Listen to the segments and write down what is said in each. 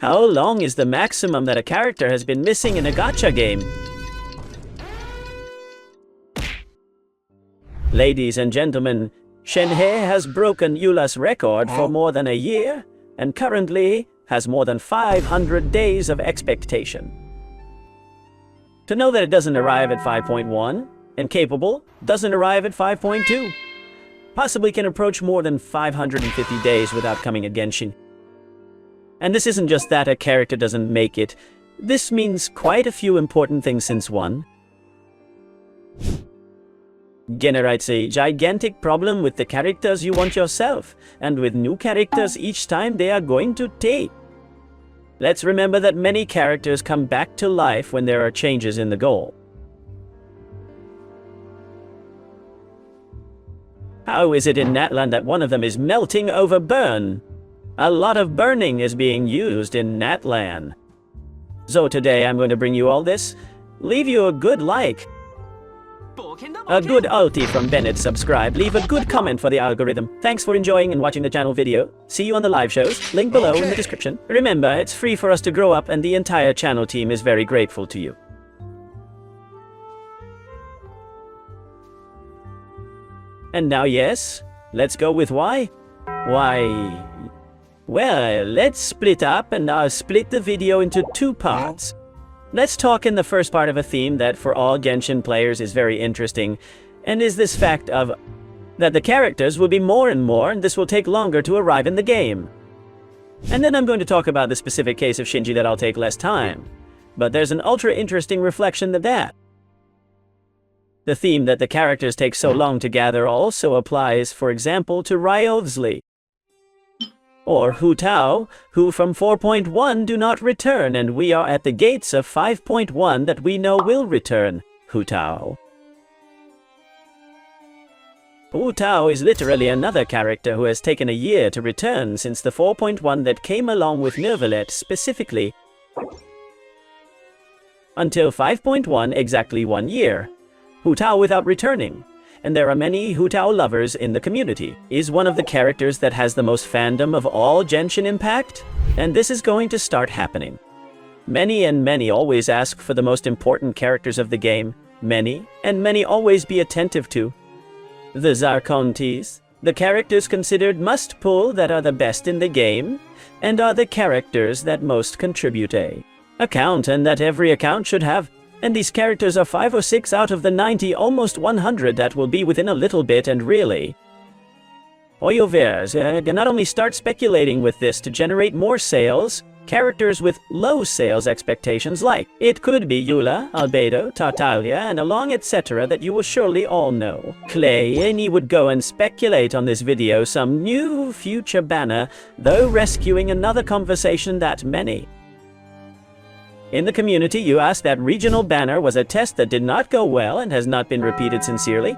How long is the maximum that a character has been missing in a gacha game? Ladies and gentlemen, Shenhe has broken Eula's record for more than a year, and currently has more than 500 days of expectation. To know that it doesn't arrive at 5.1, and capable doesn't arrive at 5.2, possibly can approach more than 550 days without coming at Genshin. And this isn't just that a character doesn't make it, this means quite a few important things since 1. Generates a gigantic problem with the characters you want yourself, and with new characters each time they are going to take. Let's remember that many characters come back to life when there are changes in the goal. How is it in NATLAN that one of them is melting over burn? A lot of burning is being used in NATLAN. So today I'm going to bring you all this, leave you a good like, a good ulti from Bennett, subscribe, leave a good comment for the algorithm. Thanks for enjoying and watching the channel video. See you on the live shows, link below in the description. Remember, it's free for us to grow up and the entire channel team is very grateful to you. And now yes, let's go with why? Why? Well, let's split up and I'll split the video into 2 parts. Let's talk in the first part of a theme that for all Genshin players is very interesting, and is this fact of that the characters will be more and more, and this will take longer to arrive in the game. And then I'm going to talk about the specific case of Shinji that I'll take less time. But there's an ultra interesting reflection of that. The theme that the characters take so long to gather also applies, for example, to Ryovsli. Or Hu Tao, who from 4.1 do not return, and we are at the gates of 5.1 that we know will return Hu Tao. Hu Tao is literally another character who has taken a year to return since the 4.1 that came along with Nervalet specifically. Until 5.1, exactly 1 year. Hu Tao without returning. And there are many Hu Tao lovers in the community, is one of the characters that has the most fandom of all Genshin Impact, and this is going to start happening. Many always ask for the most important characters of the game, many always be attentive to. The Zarkontes, the characters considered must-pull that are the best in the game, and are the characters that most contribute a account and that every account should have. And these characters are 5 or 6 out of the 90, almost 100 that will be within a little bit, and really. Oyovers can not only start speculating with this to generate more sales, characters with low sales expectations like it could be Eula, Albedo, Tartaglia, and along etc. that you will surely all know. Clay and he would go and speculate on this video some new future banner, though rescuing another conversation that many in the community you asked that regional banner was a test that did not go well and has not been repeated sincerely.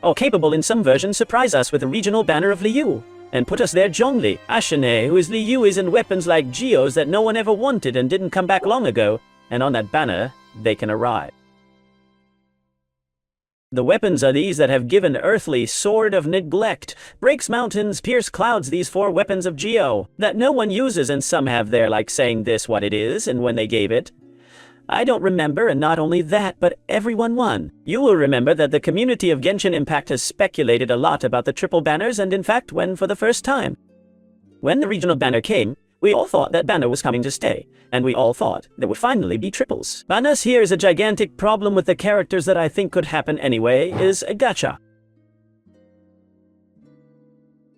Or capable in some versions surprise us with a regional banner of Liu, and put us there Zhongli, Ashane, who is Liu's and weapons like Geos that no one ever wanted and didn't come back long ago, and on that banner, they can arrive. The weapons are these that have given earthly sword of neglect, breaks mountains, pierce clouds, these 4 weapons of Geo, that no one uses and some have there like saying this what it is and when they gave it. I don't remember, and not only that, but everyone won. You will remember that the community of Genshin Impact has speculated a lot about the triple banners, and in fact when for the first time. When the regional banner came, we all thought that banner was coming to stay, and we all thought there would finally be triples. Banners here is a gigantic problem with the characters that I think could happen anyway, is a gacha.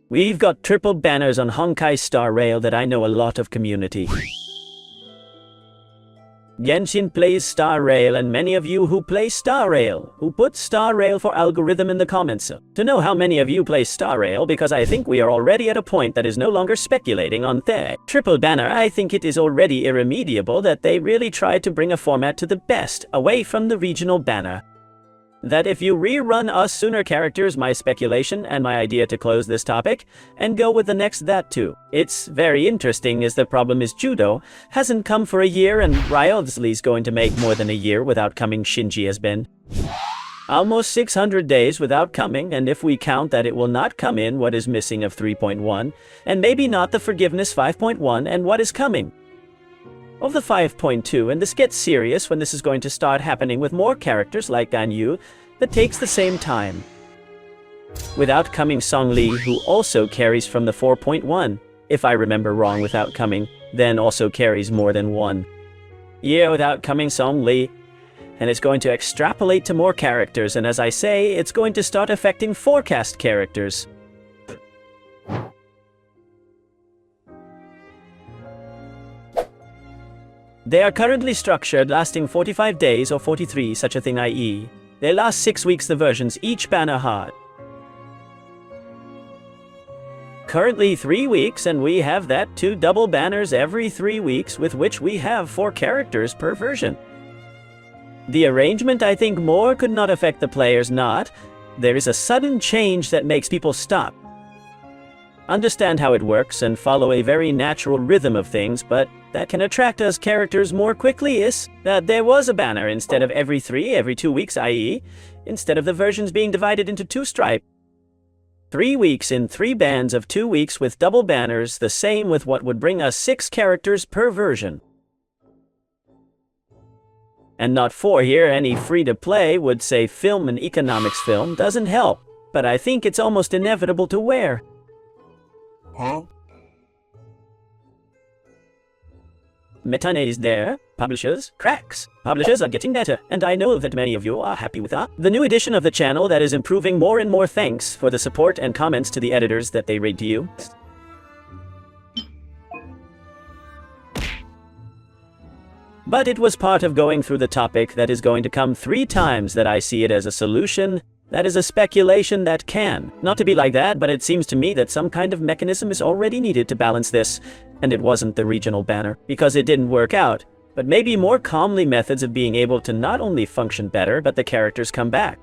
We've got triple banners on Honkai Star Rail that I know a lot of community. Genshin plays Star Rail, and many of you who play Star Rail, who put Star Rail for algorithm in the comments. To know how many of you play Star Rail, because I think we are already at a point that is no longer speculating on the triple banner, I think it is already irremediable that they really tried to bring a format to the best, away from the regional banner. That if you rerun us sooner characters, my speculation and my idea to close this topic, and go with the next that too. It's very interesting as the problem is Judo hasn't come for a year, and Ryovsli's going to make more than a year without coming. Shinji has been. Almost 600 days without coming, and if we count that it will not come in what is missing of 3.1, and maybe not the forgiveness 5.1 and what is coming of the 5.2, and this gets serious when this is going to start happening with more characters like Ganyu that takes the same time. Without coming Songli, who also carries from the 4.1, if I remember wrong, without coming, then also carries more than 1 year without coming Songli, and it's going to extrapolate to more characters, and as I say, it's going to start affecting forecast characters. They are currently structured, lasting 45 days or 43, such a thing, i.e. they last 6 weeks the versions, each banner hard. Currently 3 weeks, and we have that 2 double banners every 3 weeks, with which we have 4 characters per version. The arrangement, I think, more could not affect the players, not. There is a sudden change that makes people stop, understand how it works, and follow a very natural rhythm of things, but that can attract us characters more quickly is that there was a banner instead of every 2 weeks, i.e. instead of the versions being divided into 2 stripes. 3 weeks in 3 bands of 2 weeks with double banners, the same with what would bring us 6 characters per version. And not 4 here, any free-to-play would say film and economics film doesn't help, but I think it's almost inevitable to wear. Huh? Metane is there. Publishers, cracks. Publishers are getting better, and I know that many of you are happy with that. The new edition of the channel that is improving more and more, thanks for the support and comments to the editors that they read to you. But it was part of going through the topic that is going to come 3 times that I see it as a solution. That is a speculation that can. Not to be like that, but it seems to me that some kind of mechanism is already needed to balance this. And it wasn't the regional banner, because it didn't work out. But maybe more calmly methods of being able to not only function better, but the characters come back.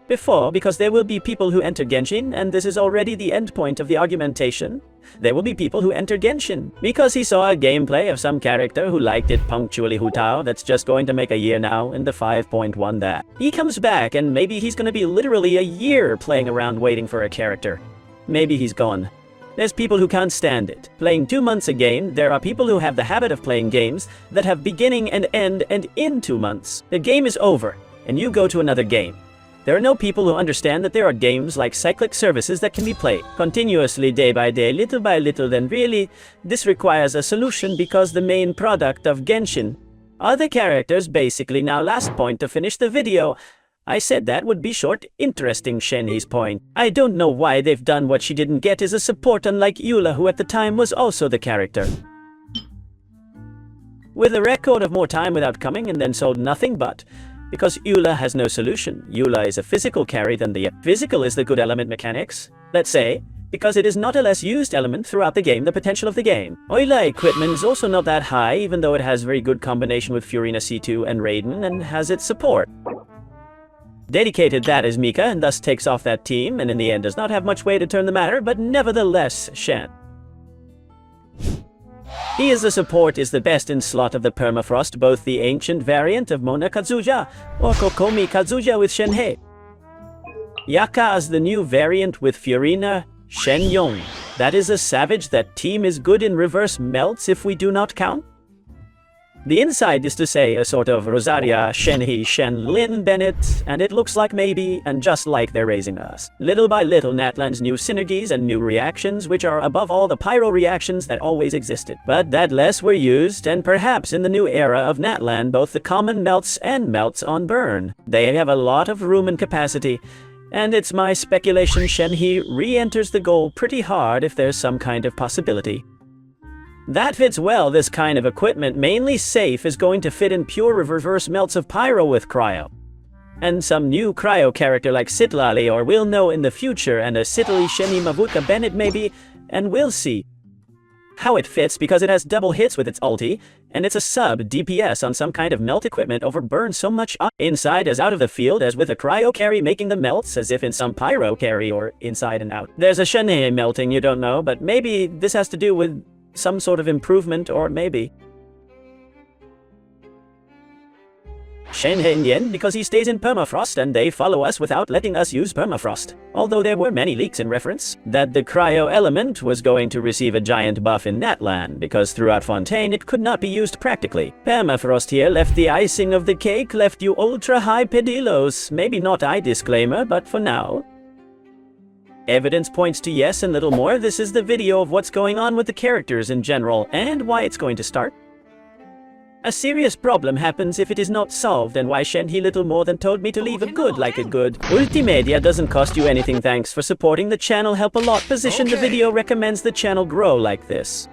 Before, because there will be people who enter Genshin, and this is already the end point of the argumentation. There will be people who enter Genshin because he saw a gameplay of some character who liked it punctually Hutao that's just going to make a year now in the 5.1 that. He comes back and maybe he's going to be literally a year playing around waiting for a character. Maybe he's gone. There's people who can't stand it. Playing 2 months a game, there are people who have the habit of playing games that have beginning and end and in 2 months. The game is over and you go to another game. There are no people who understand that there are games like cyclic services that can be played continuously day by day, little by little, then really, this requires a solution because the main product of Genshin are the characters basically. Now last point to finish the video. I said that would be short, interesting Shenhe's point. I don't know why they've done what she didn't get is a support, unlike Eula, who at the time was also the character with a record of more time without coming and then sold nothing but. Because Eula has no solution. Eula is a physical carry than the physical is the good element mechanics. Let's say, because it is not a less used element throughout the game, the potential of the game. Eula equipment is also not that high, even though it has very good combination with Furina C2 and Raiden and has its support. Dedicated that is Mika and thus takes off that team and in the end does not have much way to turn the matter, but nevertheless Shen. He is the support is the best in slot of the permafrost, both the ancient variant of Mona Kazuja or Kokomi Kazuja with Shenhe. Yaka is the new variant with Furina Shenyong. That is a savage. That team is good in reverse melts if we do not count. The inside is to say a sort of Rosaria, Shenhe, Shen, Lin, Bennett, and it looks like maybe, and just like they're raising us. Little by little NATLAN's new synergies and new reactions, which are above all the pyro reactions that always existed. But that less were used, and perhaps in the new era of NATLAN, both the common melts and melts on burn. They have a lot of room and capacity, and it's my speculation Shenhe re-enters the goal pretty hard if there's some kind of possibility. That fits well. This kind of equipment, mainly safe, is going to fit in pure reverse melts of pyro with cryo. And some new cryo character like Sitlali, or we'll know in the future, and a Sitali Sheni Mavuka Bennett maybe, and we'll see how it fits because it has double hits with its ulti, and it's a sub DPS on some kind of melt equipment over burn so much inside as out of the field as with a cryo carry making the melts as if in some pyro carry or inside and out. There's a Shenhe melting, you don't know, but maybe this has to do with some sort of improvement, or maybe Shen in the end because he stays in permafrost and they follow us without letting us use permafrost. Although there were many leaks in reference that the cryo element was going to receive a giant buff in NATLAN because throughout Fontaine it could not be used practically. Permafrost here left the icing of the cake, left you ultra high pedilos. Maybe not I disclaimer, but for now. Evidence points to yes and little more. This is the video of what's going on with the characters in general and why it's going to start. A serious problem happens if it is not solved, and why Shen he little more than told me to leave a good like a good. Ultimedia doesn't cost you anything. Thanks for supporting the channel, help a lot. Position the video recommends the channel grow like this.